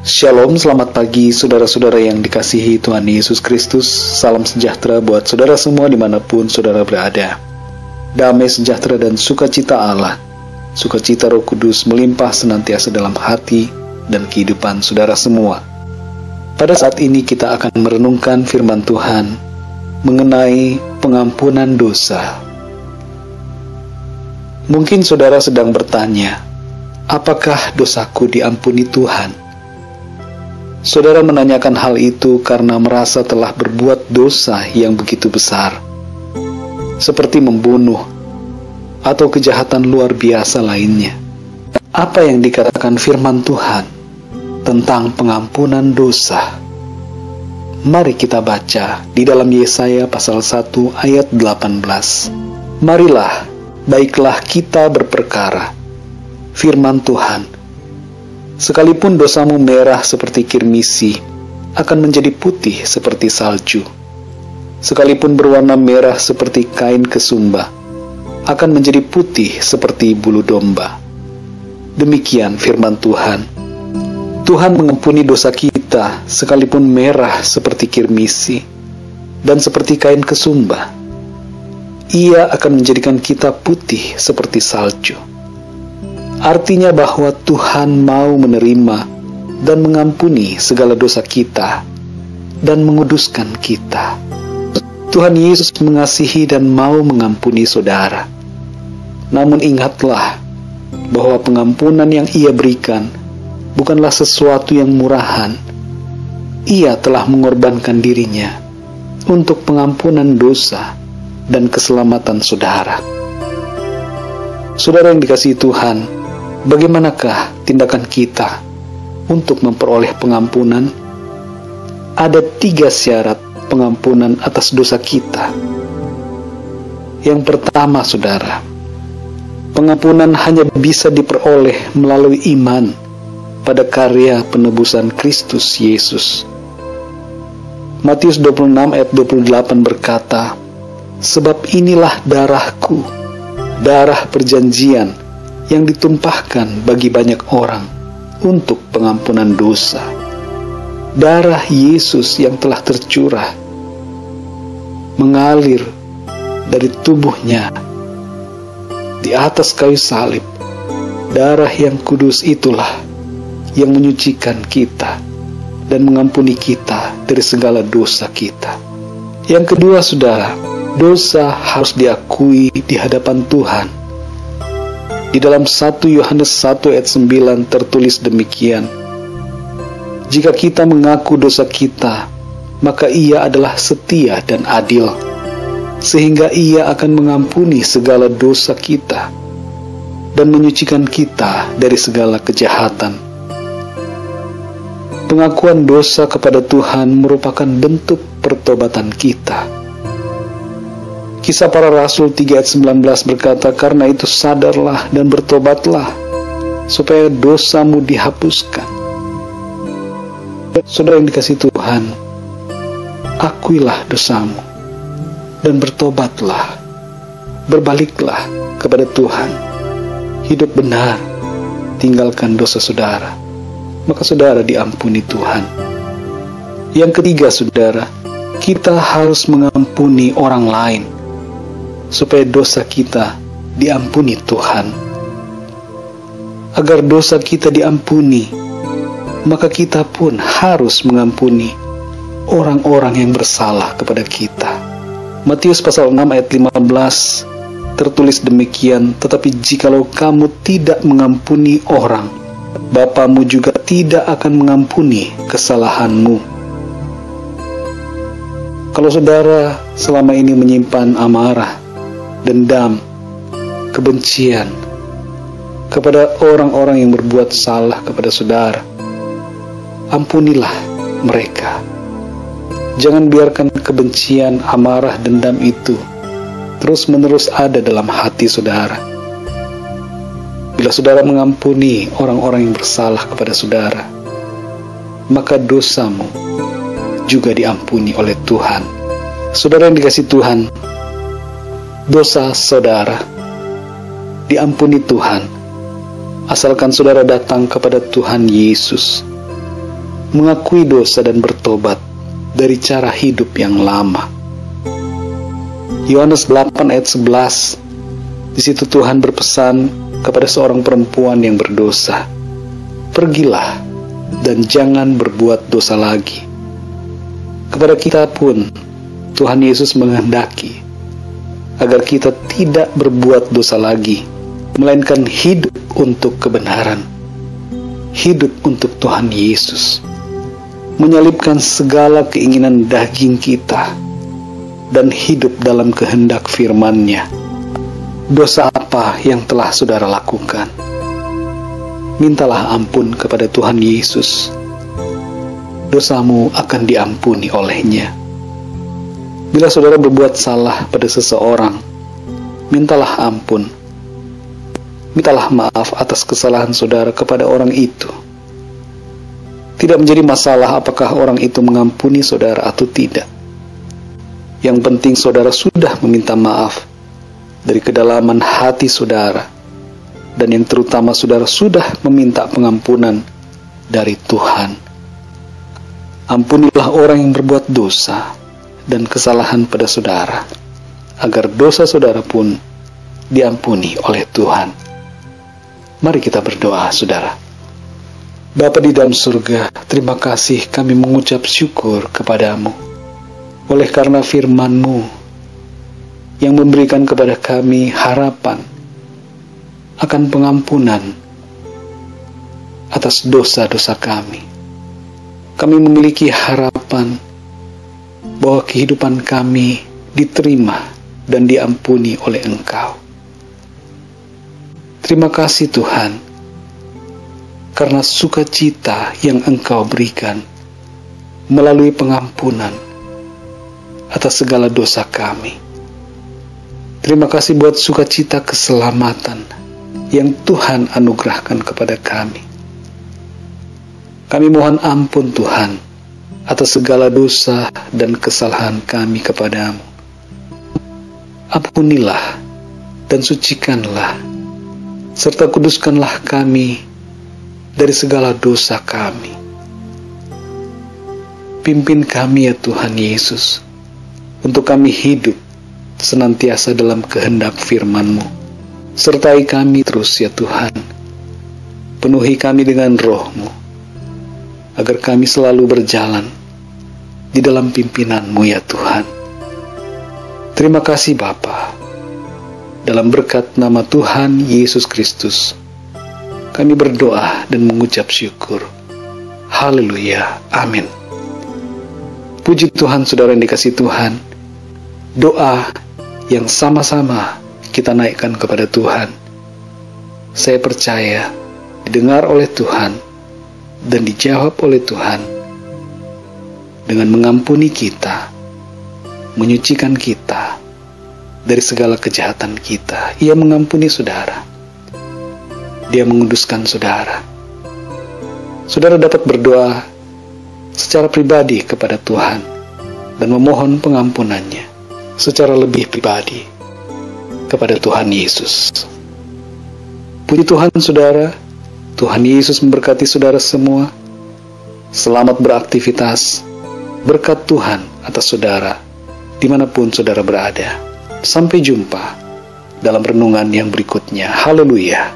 Shalom, selamat pagi saudara-saudara yang dikasihi Tuhan Yesus Kristus. Salam sejahtera buat saudara semua dimanapun saudara berada. Damai sejahtera dan sukacita Allah, sukacita Roh Kudus melimpah senantiasa dalam hati dan kehidupan saudara semua. Pada saat ini kita akan merenungkan firman Tuhan mengenai pengampunan dosa. Mungkin saudara sedang bertanya, apakah dosaku diampuni Tuhan? Saudara menanyakan hal itu karena merasa telah berbuat dosa yang begitu besar, seperti membunuh atau kejahatan luar biasa lainnya. Apa yang dikatakan firman Tuhan tentang pengampunan dosa? Mari kita baca di dalam Yesaya pasal 1 ayat 18. Marilah, baiklah kita berperkara, firman Tuhan. Sekalipun dosamu merah seperti kirmisi, akan menjadi putih seperti salju. Sekalipun berwarna merah seperti kain kesumba, akan menjadi putih seperti bulu domba. Demikian firman Tuhan. Tuhan mengampuni dosa kita sekalipun merah seperti kirmisi dan seperti kain kesumba. Ia akan menjadikan kita putih seperti salju. Artinya bahwa Tuhan mau menerima dan mengampuni segala dosa kita dan menguduskan kita. Tuhan Yesus mengasihi dan mau mengampuni saudara. Namun ingatlah bahwa pengampunan yang Ia berikan bukanlah sesuatu yang murahan. Ia telah mengorbankan dirinya untuk pengampunan dosa dan keselamatan saudara. Saudara yang dikasihi Tuhan, bagaimanakah tindakan kita untuk memperoleh pengampunan? Ada 3 syarat pengampunan atas dosa kita. Yang pertama, saudara, pengampunan hanya bisa diperoleh melalui iman pada karya penebusan Kristus Yesus. Matius 26 ayat 28 berkata, "Sebab inilah darahku, darah perjanjian yang ditumpahkan bagi banyak orang untuk pengampunan dosa." Darah Yesus yang telah tercurah mengalir dari tubuhnya di atas kayu salib. Darah yang kudus itulah yang menyucikan kita dan mengampuni kita dari segala dosa kita. Yang kedua, saudara, dosa harus diakui di hadapan Tuhan. Di dalam 1 Yohanes 1 ayat 9 tertulis demikian, "Jika kita mengaku dosa kita, maka Ia adalah setia dan adil, sehingga Ia akan mengampuni segala dosa kita dan menyucikan kita dari segala kejahatan." Pengakuan dosa kepada Tuhan merupakan bentuk pertobatan kita. Kisah Para Rasul 3 ayat 19 berkata, "Karena itu sadarlah dan bertobatlah, supaya dosamu dihapuskan." Saudara yang dikasihi Tuhan, akuilah dosamu dan bertobatlah, berbaliklah kepada Tuhan, hidup benar, tinggalkan dosa saudara, maka saudara diampuni Tuhan. Yang ketiga, saudara, kita harus mengampuni orang lain supaya dosa kita diampuni Tuhan. Agar dosa kita diampuni, maka kita pun harus mengampuni orang-orang yang bersalah kepada kita. Matius pasal 6 ayat 15 tertulis demikian, "Tetapi jikalau kamu tidak mengampuni orang, Bapamu juga tidak akan mengampuni kesalahanmu." Kalau saudara selama ini menyimpan amarah, dendam, kebencian kepada orang-orang yang berbuat salah kepada saudara, ampunilah mereka. Jangan biarkan kebencian, amarah, dendam itu terus-menerus ada dalam hati saudara. Bila saudara mengampuni orang-orang yang bersalah kepada saudara, maka dosamu juga diampuni oleh Tuhan. Saudara yang dikasihi Tuhan, dosa saudara diampuni Tuhan, asalkan saudara datang kepada Tuhan Yesus mengakui dosa dan bertobat dari cara hidup yang lama. Yohanes 8 ayat 11, di situ Tuhan berpesan kepada seorang perempuan yang berdosa, "Pergilah dan jangan berbuat dosa lagi." Kepada kita pun Tuhan Yesus menghendaki agar kita tidak berbuat dosa lagi, melainkan hidup untuk kebenaran, hidup untuk Tuhan Yesus, menyalipkan segala keinginan daging kita dan hidup dalam kehendak firman-Nya. Dosa apa yang telah saudara lakukan? Mintalah ampun kepada Tuhan Yesus. Dosamu akan diampuni oleh-Nya. Bila saudara berbuat salah pada seseorang, mintalah ampun. Mintalah maaf atas kesalahan saudara kepada orang itu. Tidak menjadi masalah apakah orang itu mengampuni saudara atau tidak. Yang penting saudara sudah meminta maaf dari kedalaman hati saudara, dan yang terutama saudara sudah meminta pengampunan dari Tuhan. Ampunilah orang yang berbuat dosa dan kesalahan pada saudara, agar dosa saudara pun diampuni oleh Tuhan. Mari kita berdoa, saudara. Bapa di dalam surga, terima kasih kami mengucap syukur kepadamu oleh karena firman-Mu yang memberikan kepada kami harapan akan pengampunan atas dosa-dosa kami. Kami memiliki harapan bahwa kehidupan kami diterima dan diampuni oleh Engkau. Terima kasih Tuhan, karena sukacita yang Engkau berikan melalui pengampunan atas segala dosa kami. Terima kasih buat sukacita keselamatan yang Tuhan anugerahkan kepada kami. Kami mohon ampun Tuhan atas segala dosa dan kesalahan kami kepadamu. Ampunilah dan sucikanlah, serta kuduskanlah kami dari segala dosa kami. Pimpin kami ya Tuhan Yesus, untuk kami hidup senantiasa dalam kehendak firman-Mu. Sertai kami terus ya Tuhan. Penuhi kami dengan Roh-Mu, agar kami selalu berjalan di dalam pimpinan-Mu ya Tuhan. Terima kasih Bapa. Dalam berkat nama Tuhan Yesus Kristus, kami berdoa dan mengucap syukur. Haleluya. Amin. Puji Tuhan, saudara yang dikasihi Tuhan. Doa yang sama-sama kita naikkan kepada Tuhan, saya percaya didengar oleh Tuhan dan dijawab oleh Tuhan dengan mengampuni kita, menyucikan kita dari segala kejahatan kita. Ia mengampuni saudara, Dia menguduskan saudara. Saudara dapat berdoa secara pribadi kepada Tuhan dan memohon pengampunannya secara lebih pribadi kepada Tuhan Yesus. Puji Tuhan saudara, Tuhan Yesus memberkati saudara semua. Selamat beraktivitas. Berkat Tuhan atas saudara dimanapun saudara berada. Sampai jumpa dalam renungan yang berikutnya. Haleluya.